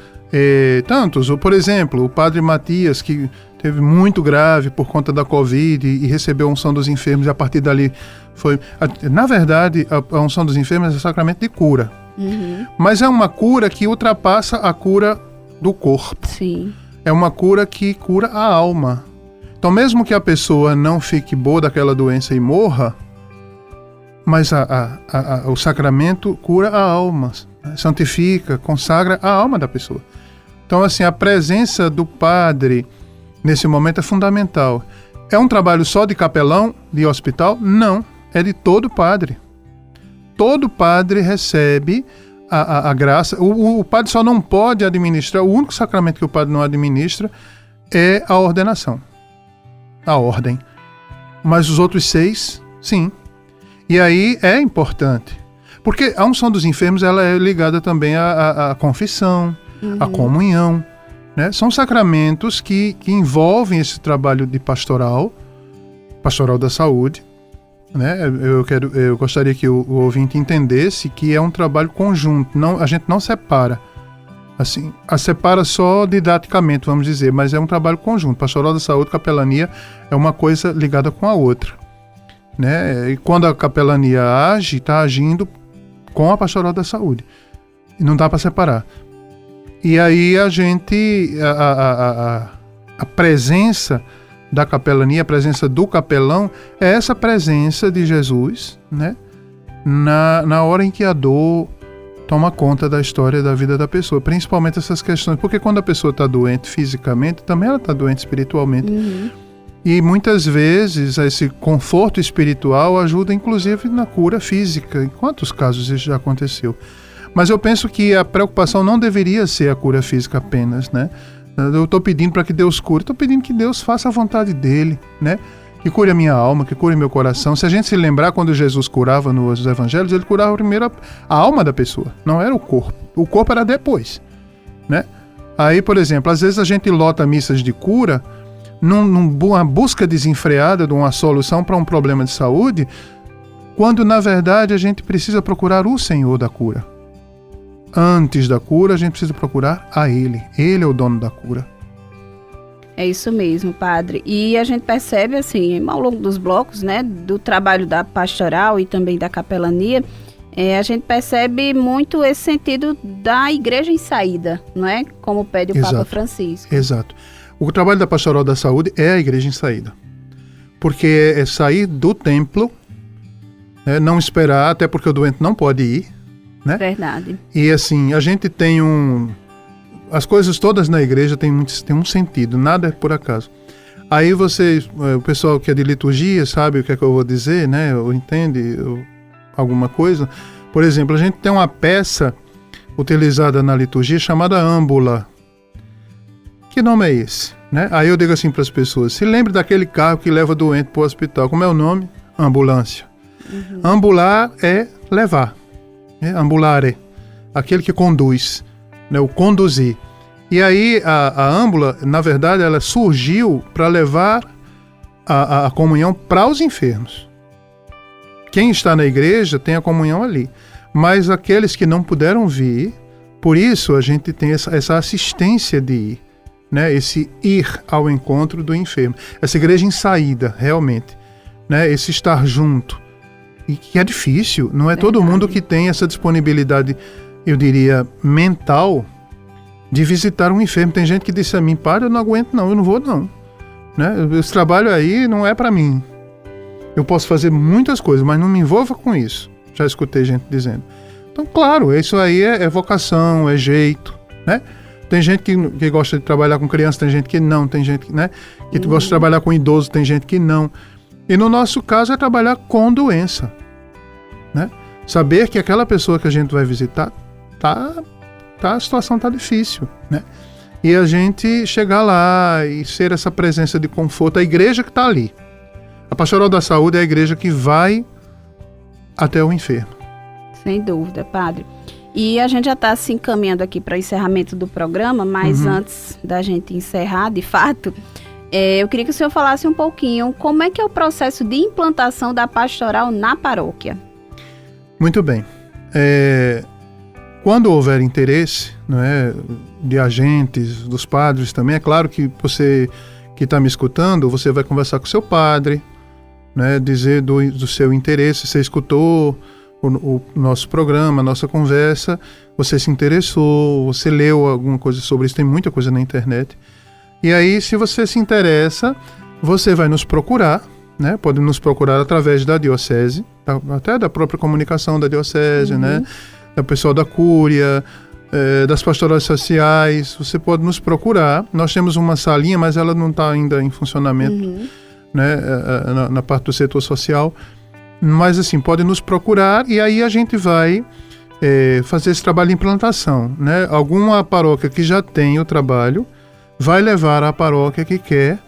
Tantos, por exemplo, o padre Matias, que teve muito grave por conta da Covid e recebeu a unção dos enfermos, e a partir dali foi... Na verdade, a unção dos enfermos é um sacramento de cura. Mas é uma cura que ultrapassa a cura do corpo. Sim. É uma cura que cura a alma. Então, mesmo que a pessoa não fique boa daquela doença e morra, mas o sacramento cura a alma, santifica, consagra a alma da pessoa. Então, assim, a presença do padre nesse momento é fundamental. É um trabalho só de capelão, de hospital? Não, é de todo padre. Todo padre recebe a graça. O padre só não pode administrar, o único sacramento que o padre não administra é a ordenação, a ordem. Mas os outros 6, sim. E aí é importante, porque a unção dos enfermos ela é ligada também à confissão, à comunhão. Né? São sacramentos que envolvem esse trabalho de pastoral da saúde. Né? Eu gostaria que o ouvinte entendesse que é um trabalho conjunto, a gente não separa. Assim, separa só didaticamente, vamos dizer, mas é um trabalho conjunto. Pastoral da Saúde, capelania é uma coisa ligada com a outra. Né? E quando a capelania age, está agindo com a Pastoral da Saúde. E não dá para separar. E aí a gente, a presença da capelania, a presença do capelão, é essa presença de Jesus, né? Na hora em que a dor toma conta da história da vida da pessoa, principalmente essas questões, porque quando a pessoa está doente fisicamente, também ela está doente espiritualmente. E muitas vezes esse conforto espiritual ajuda inclusive na cura física. Em quantos casos isso já aconteceu? Mas eu penso que a preocupação não deveria ser a cura física apenas, né? Eu estou pedindo para que Deus cure, estou pedindo que Deus faça a vontade dele, né? Que cure a minha alma, que cure meu coração. Se a gente se lembrar, quando Jesus curava nos evangelhos, ele curava primeiro a alma da pessoa, não era o corpo. O corpo era depois, né? Aí, por exemplo, às vezes a gente lota missas de cura numa busca desenfreada de uma solução para um problema de saúde, quando na verdade a gente precisa procurar o Senhor da cura. antes da cura, a gente precisa procurar a Ele. Ele é o dono da cura. É isso mesmo, padre. E a gente percebe, assim, ao longo dos blocos, né, do trabalho da pastoral e também da capelania, a gente percebe muito esse sentido da igreja em saída, não é? Como pede o Papa Francisco. Exato. O trabalho da pastoral da saúde é a igreja em saída. Porque é sair do templo, não esperar, até porque o doente não pode ir, né? Verdade. E assim, a gente tem as coisas todas na igreja tem um sentido, nada é por acaso. Aí o pessoal que é de liturgia sabe o que é que eu vou dizer, né? Ou entende alguma coisa. Por exemplo, a gente tem uma peça utilizada na liturgia chamada âmbula. Que nome é esse? Né? Aí eu digo assim para as pessoas, se lembre daquele carro que leva doente para o hospital. Como é o nome? Ambulância. Uhum. Ambular é levar. Ambulare. Aquele que conduz. Né? O conduzir. E aí a âmbula, na verdade, ela surgiu para levar a comunhão para os enfermos. Quem está na igreja tem a comunhão ali. Mas aqueles que não puderam vir, por isso a gente tem essa assistência de ir. Né? Esse ir ao encontro do enfermo. Essa igreja em saída, realmente. Né? Esse estar junto. E que é difícil. Não é todo mundo que tem essa disponibilidade, eu diria, mental, de visitar um enfermo. Tem gente que disse a mim, padre, eu não aguento não, eu não vou não. Né? Esse trabalho aí não é para mim. Eu posso fazer muitas coisas, mas não me envolva com isso. Já escutei gente dizendo. Então, claro, isso aí é vocação, é jeito, né? Tem gente que gosta de trabalhar com criança, tem gente que não, tem gente, né, que gosta de trabalhar com idoso, tem gente que não. E no nosso caso é trabalhar com doença, né? Saber que aquela pessoa que a gente vai visitar, a situação tá difícil, né? E a gente chegar lá e ser essa presença de conforto, a igreja que está ali. A pastoral da saúde é a igreja que vai até o enfermo. Sem dúvida, padre. E a gente já está se encaminhando aqui para o encerramento do programa, mas antes da gente encerrar, de fato, eu queria que o senhor falasse um pouquinho como é que é o processo de implantação da pastoral na paróquia. Muito bem. Quando houver interesse, não é, de agentes, dos padres também, é claro que você que está me escutando, você vai conversar com o seu padre, né, dizer do seu interesse, você escutou o nosso programa, a nossa conversa, você se interessou, você leu alguma coisa sobre isso, tem muita coisa na internet. E aí, se você se interessa, você vai nos procurar, né? Pode nos procurar através da diocese, até da própria comunicação da diocese, né? Da pessoal da cúria, das pastorais sociais, você pode nos procurar. Nós temos uma salinha, mas ela não está ainda em funcionamento, né? Na parte do setor social. Mas assim, pode nos procurar e aí a gente vai fazer esse trabalho de implantação, né? Alguma paróquia que já tem o trabalho vai levar a paróquia que quer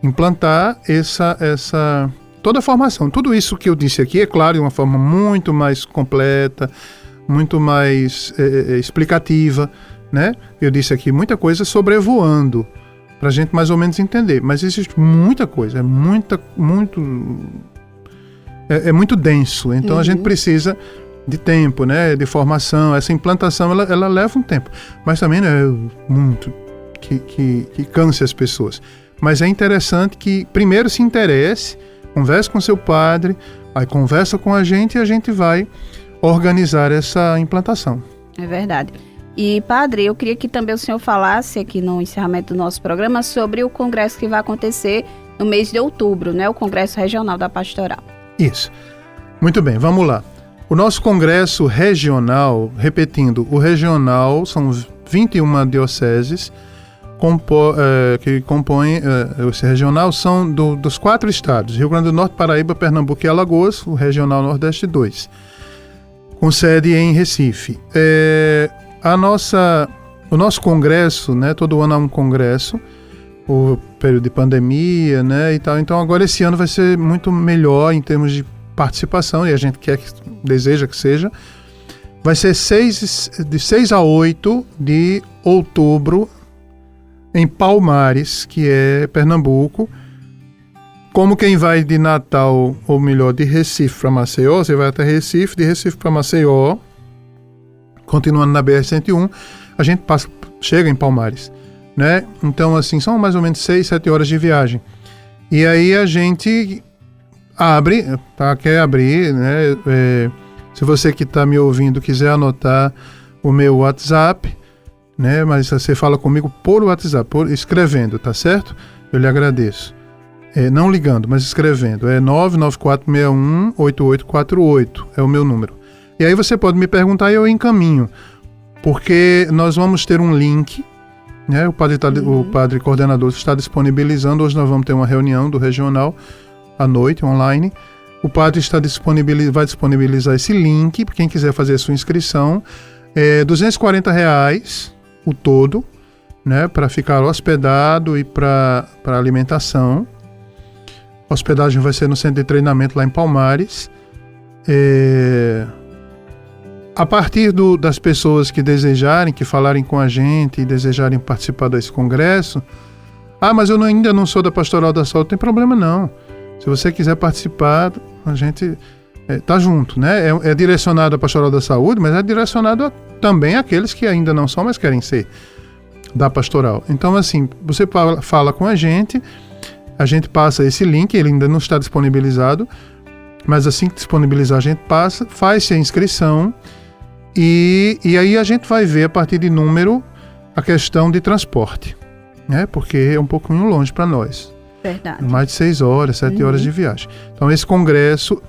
implantar toda a formação. Tudo isso que eu disse aqui, é claro, de uma forma muito mais completa, muito mais explicativa, né? Eu disse aqui muita coisa sobrevoando, para a gente mais ou menos entender. Mas existe muita coisa, é muito denso. Então a gente precisa de tempo, né? De formação. Essa implantação, ela leva um tempo. Mas também não é muito que canse as pessoas. Mas é interessante que primeiro se interesse, converse com seu padre, aí conversa com a gente e a gente vai organizar essa implantação. É verdade. E, padre, eu queria que também o senhor falasse aqui no encerramento do nosso programa sobre o congresso que vai acontecer no mês de outubro, né? O Congresso Regional da Pastoral. Isso. Muito bem, vamos lá. O nosso congresso regional, repetindo, o regional são 21 dioceses que compõem esse regional, são dos 4 estados, Rio Grande do Norte, Paraíba, Pernambuco e Alagoas, o regional Nordeste 2, com sede em Recife. O nosso congresso, né, todo ano há um congresso, o período de pandemia, né, e tal. Então agora esse ano vai ser muito melhor em termos de participação, e a gente deseja que seja. Vai ser de 6 a 8 de outubro em Palmares, que é Pernambuco. Como quem vai de Natal, ou melhor, de Recife para Maceió, você vai até Recife, de Recife para Maceió, continuando na BR-101, a gente chega em Palmares, né? Então, assim, são mais ou menos 6, 7 horas de viagem. E aí a gente quer abrir, né? Se você que está me ouvindo quiser anotar o meu WhatsApp, né? Mas você fala comigo por WhatsApp, escrevendo, tá certo? Eu lhe agradeço. Não ligando, mas escrevendo. É 994618848, é o meu número. E aí você pode me perguntar e eu encaminho, porque nós vamos ter um link, né? O padre coordenador está disponibilizando. Hoje nós vamos ter uma reunião do regional à noite, online. O padre vai disponibilizar esse link para quem quiser fazer a sua inscrição. R$240 o todo, né? Para ficar hospedado e para alimentação. A hospedagem vai ser no centro de treinamento lá em Palmares. A partir das pessoas que desejarem, que falarem com a gente e desejarem participar desse congresso, mas eu ainda não sou da Pastoral da Saúde, não tem problema não. Se você quiser participar, a gente tá junto, né? É direcionado à Pastoral da Saúde, mas é direcionado também àqueles que ainda não são, mas querem ser da Pastoral. Então, assim, você fala com a gente passa esse link, ele ainda não está disponibilizado, mas assim que disponibilizar a gente passa, faz-se a inscrição e aí a gente vai ver a partir de número a questão de transporte, né? Porque é um pouquinho longe para nós. Verdade. Mais de 6 horas, 7 horas de viagem. Então esse congresso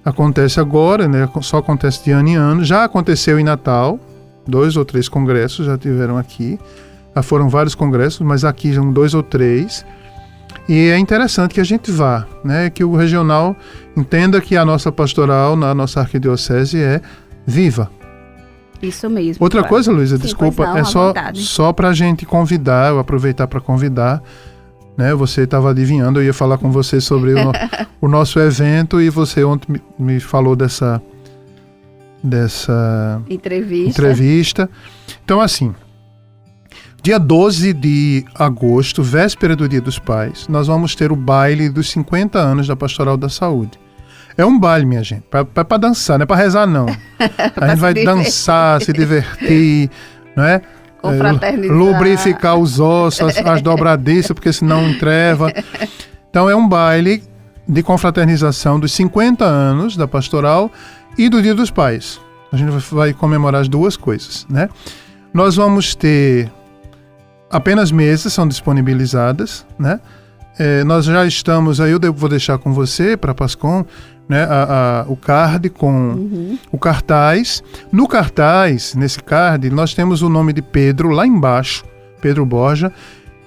acontece agora, né? Só acontece de ano em ano. Já aconteceu em Natal, 2 ou 3 congressos já tiveram aqui. Já foram vários congressos, mas aqui são 2 ou 3. E é interessante que a gente vá, né? Que o regional entenda que a nossa pastoral, na nossa arquidiocese, é viva. Isso mesmo. Outra coisa, Luísa, desculpa, é só para a gente convidar, eu aproveitar para convidar, né? Você estava adivinhando, eu ia falar com você sobre o nosso evento e você ontem me falou dessa entrevista. Então, assim, dia 12 de agosto, véspera do Dia dos Pais, nós vamos ter o baile dos 50 anos da Pastoral da Saúde. É um baile, minha gente, para dançar, não é para rezar, não. A gente vai dançar, se divertir, não é? Confraternizar. Lubrificar os ossos, as dobradiças, porque senão entreva. Então é um baile de confraternização dos 50 anos da Pastoral e do Dia dos Pais. A gente vai comemorar as duas coisas, né? Nós vamos ter apenas mesas, são disponibilizadas, né? Nós já estamos, aí eu vou deixar com você, para Pascom, né, o card com o cartaz. No cartaz, nesse card, nós temos o nome de Pedro lá embaixo, Pedro Borja,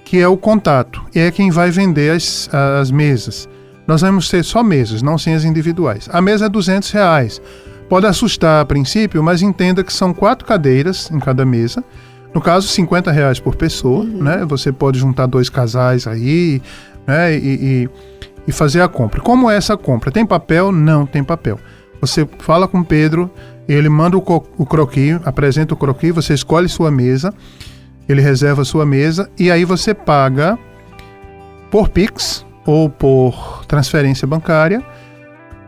que é o contato, e é quem vai vender as mesas. Nós vamos ter só mesas, não sem as individuais. A mesa é R$200. Pode assustar a princípio, mas entenda que são 4 cadeiras em cada mesa. No caso, R$50 por pessoa, né? Você pode juntar 2 casais aí, né? E fazer a compra. Como é essa compra? Tem papel? Não tem papel. Você fala com o Pedro, ele manda o croquis, apresenta o croquis, você escolhe sua mesa, ele reserva a sua mesa e aí você paga por Pix ou por transferência bancária,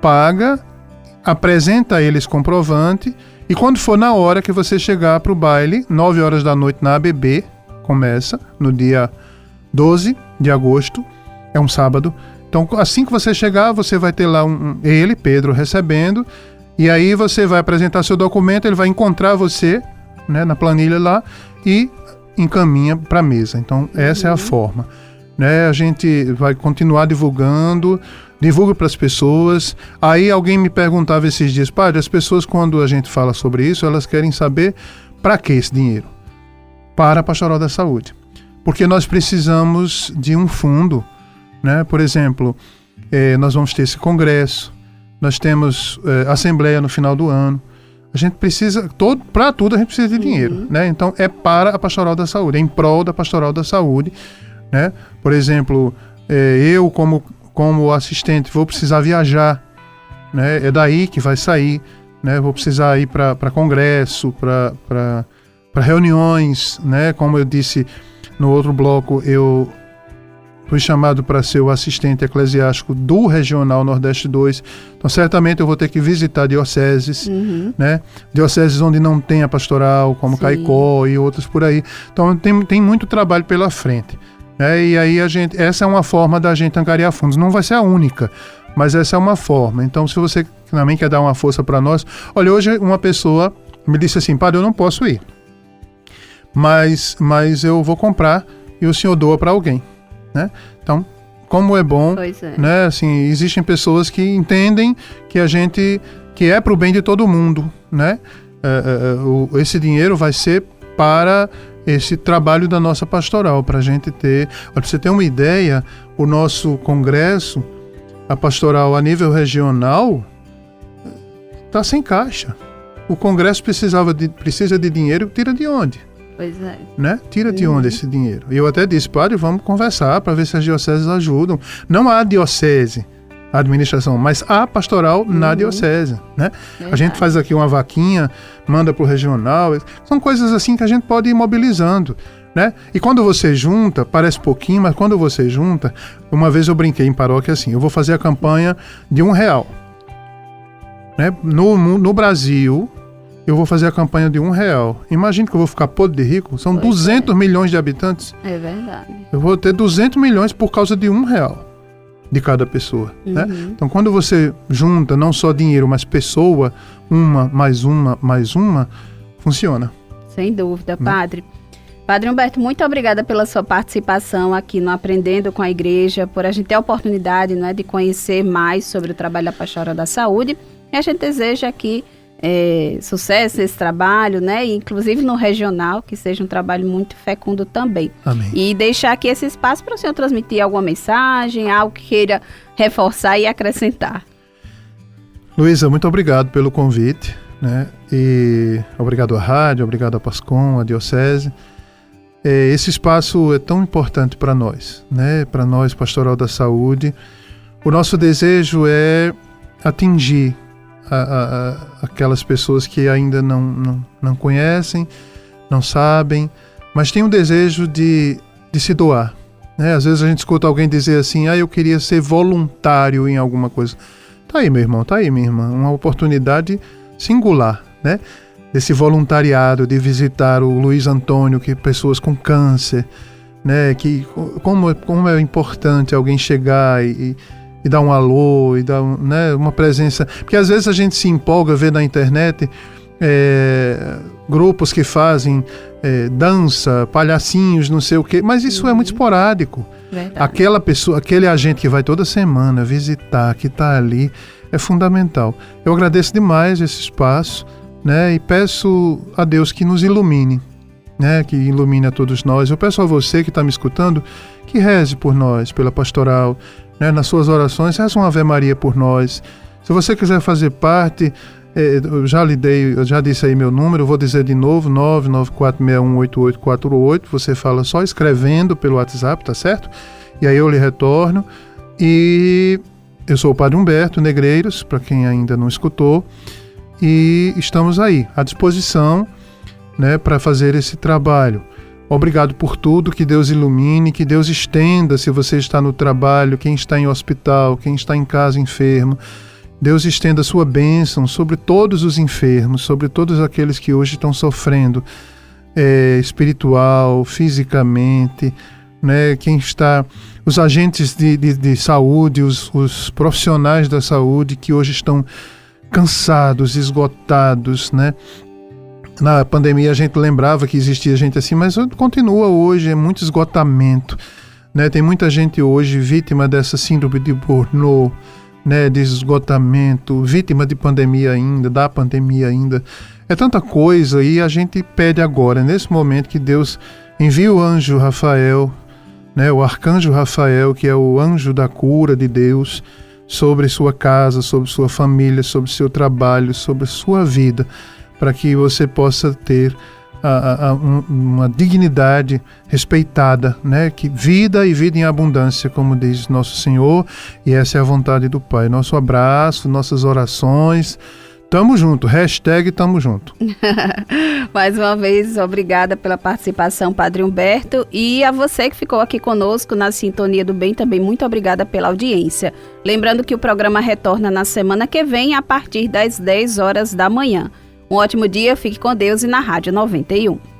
paga, apresenta a eles comprovante e quando for na hora que você chegar para o baile, 9 horas da noite na ABB, começa no dia 12 de agosto, é um sábado. Então, assim que você chegar, você vai ter lá ele, Pedro, recebendo, e aí você vai apresentar seu documento, ele vai encontrar você, né, na planilha lá e encaminha para a mesa. Então, essa é a forma, né? A gente vai continuar divulga para as pessoas. Aí alguém me perguntava esses dias, padre, as pessoas quando a gente fala sobre isso, elas querem saber para que esse dinheiro? Para a Pastoral da Saúde. Porque nós precisamos de um fundo, né? Por exemplo, nós vamos ter esse congresso, nós temos assembleia no final do ano. A gente precisa, para tudo a gente precisa de dinheiro, né? Então é para a Pastoral da Saúde, é em prol da Pastoral da Saúde, né? Por exemplo, eu como assistente vou precisar viajar, né? É daí que vai sair, né? Vou precisar ir para congresso, para reuniões, né? Como eu disse no outro bloco, eu fui chamado para ser o assistente eclesiástico do Regional Nordeste 2, então certamente eu vou ter que visitar dioceses, né? Dioceses onde não tem a pastoral, como Caicó e outras por aí. Então tem muito trabalho pela frente, né? E aí essa é uma forma da gente angariar fundos, não vai ser a única, mas essa é uma forma. Então se você também quer dar uma força para nós, olha, hoje uma pessoa me disse assim: padre, eu não posso ir, mas eu vou comprar e o senhor doa para alguém, né? Então, como é bom, né? Assim, existem pessoas que entendem que é para o bem de todo mundo, né? Esse dinheiro vai ser para esse trabalho da nossa pastoral, para a gente ter... Para você ter uma ideia, o nosso congresso, a pastoral a nível regional, está sem caixa. O congresso precisa de dinheiro, tira de onde? Pois é. Né? Tira de onde esse dinheiro? E eu até disse: padre, vamos conversar para ver se as dioceses ajudam. Não a diocese, a administração, mas a pastoral na diocese, né? A gente faz aqui uma vaquinha, manda para o regional. São coisas assim que a gente pode ir mobilizando, né? E quando você junta, parece pouquinho, mas quando você junta, uma vez eu brinquei em paróquia assim: eu vou fazer a campanha de R$1, né? No Brasil, eu vou fazer a campanha de R$1. Imagina que eu vou ficar podre de rico. São 200 milhões de habitantes. É verdade. Eu vou ter 200 milhões por causa de R$1 de cada pessoa, né? Então, quando você junta não só dinheiro, mas pessoa, uma, funciona. Sem dúvida, padre. Padre Humberto, muito obrigada pela sua participação aqui no Aprendendo com a Igreja, por a gente ter a oportunidade, né, de conhecer mais sobre o trabalho da Pastoral da Saúde. E a gente deseja aqui sucesso nesse trabalho, né? E inclusive no regional, que seja um trabalho muito fecundo também. Amém. E deixar aqui esse espaço para o senhor transmitir alguma mensagem, algo que queira reforçar e acrescentar. Luísa, muito obrigado pelo convite, né? E obrigado à rádio, obrigado à Pascom, à Diocese. Esse espaço é tão importante para nós, né? Para nós, Pastoral da Saúde. O nosso desejo é atingir aquelas pessoas que ainda não conhecem, não sabem, mas tem um desejo de se doar, né? Às vezes a gente escuta alguém dizer assim: eu queria ser voluntário em alguma coisa. Tá aí, meu irmão, tá aí, minha irmã, uma oportunidade singular, né? Desse voluntariado, de visitar o Luiz Antônio, que pessoas com câncer, né? Que como é importante alguém chegar e dar um alô, e dar né, uma presença. Porque às vezes a gente se empolga, vê na internet grupos que fazem dança, palhacinhos, não sei o quê, mas isso é muito esporádico. Verdade. Aquela pessoa, aquele agente que vai toda semana visitar, que está ali, é fundamental. Eu agradeço demais esse espaço, né, e peço a Deus que nos ilumine, né, que ilumine a todos nós. Eu peço a você que está me escutando, que reze por nós, pela pastoral, né, nas suas orações, reze uma Ave Maria por nós. Se você quiser fazer parte, eu já disse aí meu número, eu vou dizer de novo: 994618848. Você fala só escrevendo pelo WhatsApp, tá certo? E aí eu lhe retorno. E eu sou o Padre Humberto Negreiros, para quem ainda não escutou, e estamos aí à disposição, né, para fazer esse trabalho. Obrigado por tudo, que Deus ilumine, que Deus estenda, se você está no trabalho, quem está em hospital, quem está em casa enfermo, Deus estenda a sua bênção sobre todos os enfermos, sobre todos aqueles que hoje estão sofrendo, espiritual, fisicamente, né? Quem está, os agentes de saúde, os profissionais da saúde que hoje estão cansados, esgotados, né? Na pandemia a gente lembrava que existia gente assim, mas continua hoje, é muito esgotamento, né? Tem muita gente hoje vítima dessa síndrome de burnout, né? De esgotamento, vítima de pandemia ainda, da pandemia ainda. É tanta coisa, e a gente pede agora, nesse momento, que Deus envie o anjo Rafael, né? O arcanjo Rafael, que é o anjo da cura de Deus, sobre sua casa, sobre sua família, sobre seu trabalho, sobre sua vida, para que você possa ter uma dignidade respeitada, né? Que vida e vida em abundância, como diz nosso Senhor, e essa é a vontade do Pai. Nosso abraço, nossas orações, Tamo junto, hashtag tamo junto. Mais uma vez, obrigada pela participação, Padre Humberto. E a você que ficou aqui conosco na Sintonia do Bem, também muito obrigada pela audiência. Lembrando que o programa retorna na semana que vem, a partir das 10 horas da manhã. Um ótimo dia, fique com Deus e na Rádio 91.